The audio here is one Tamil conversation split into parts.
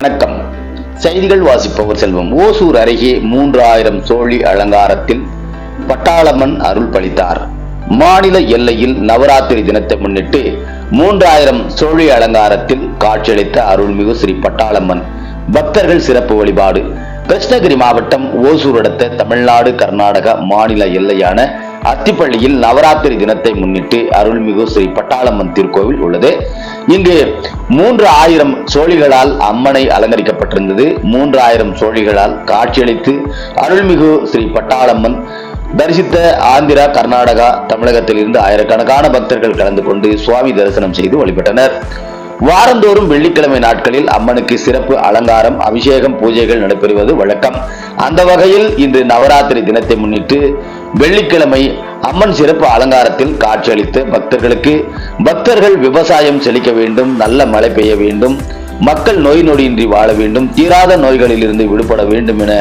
வணக்கம். செய்திகள் வாசிப்பவர் செல்வம். ஓசூர் அருகே 3000 சோழி அலங்காரத்தில் பட்டாளம்மன் அருள் பளித்தார். மாநில எல்லையில் நவராத்திரி தினத்தை முன்னிட்டு 3000 சோழி அலங்காரத்தில் காட்சியளித்த அருள்மிகு ஸ்ரீ பட்டாளம்மன் பக்தர்கள் சிறப்பு வழிபாடு. கிருஷ்ணகிரி மாவட்டம் ஓசூர் அடுத்த தமிழ்நாடு கர்நாடக மாநில எல்லையான அத்திப்பள்ளியில் நவராத்திரி தினத்தை முன்னிட்டு அருள்மிகு ஸ்ரீ பட்டாளம்மன் திருக்கோவில் உள்ளது. இங்கு 3000 சோழிகளால் அம்மனை அலங்கரிக்கப்பட்டிருந்தது. 3000 சோழிகளால் காட்சியளித்து அருள்மிகு ஸ்ரீ பட்டாளம்மன் தரிசித்த ஆந்திரா, கர்நாடகா, தமிழகத்தில் இருந்து ஆயிரக்கணக்கான பக்தர்கள் கலந்து கொண்டு சுவாமி தரிசனம் செய்து வழிபட்டனர். வாரந்தோறும் வெள்ளிக்கிழமை நாட்களில் அம்மனுக்கு சிறப்பு அலங்காரம், அபிஷேகம், பூஜைகள் நடைபெறுவது வழக்கம். அந்த வகையில் இன்று நவராத்திரி தினத்தை முன்னிட்டு வெள்ளிக்கிழமை அம்மன் சிறப்பு அலங்காரத்தில் காட்சியளித்து பக்தர்கள் விவசாயம் செழிக்க வேண்டும், நல்ல மழை பெய்ய வேண்டும், மக்கள் நோய் நொடியின்றி வாழ வேண்டும், தீராத நோய்களில் இருந்து விடுபட வேண்டும் என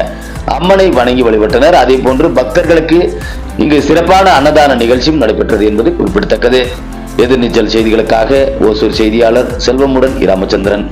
அம்மனை வணங்கி வழிபட்டனர். அதே போன்று பக்தர்களுக்கு இங்கு சிறப்பான அன்னதான நிகழ்ச்சியும் நடைபெற்றது என்பது குறிப்பிடத்தக்கது. எதிர்நீச்சல் செய்திகளுக்காக ஓசூர் செய்தியாளர் செல்வமுடன் ராமச்சந்திரன்.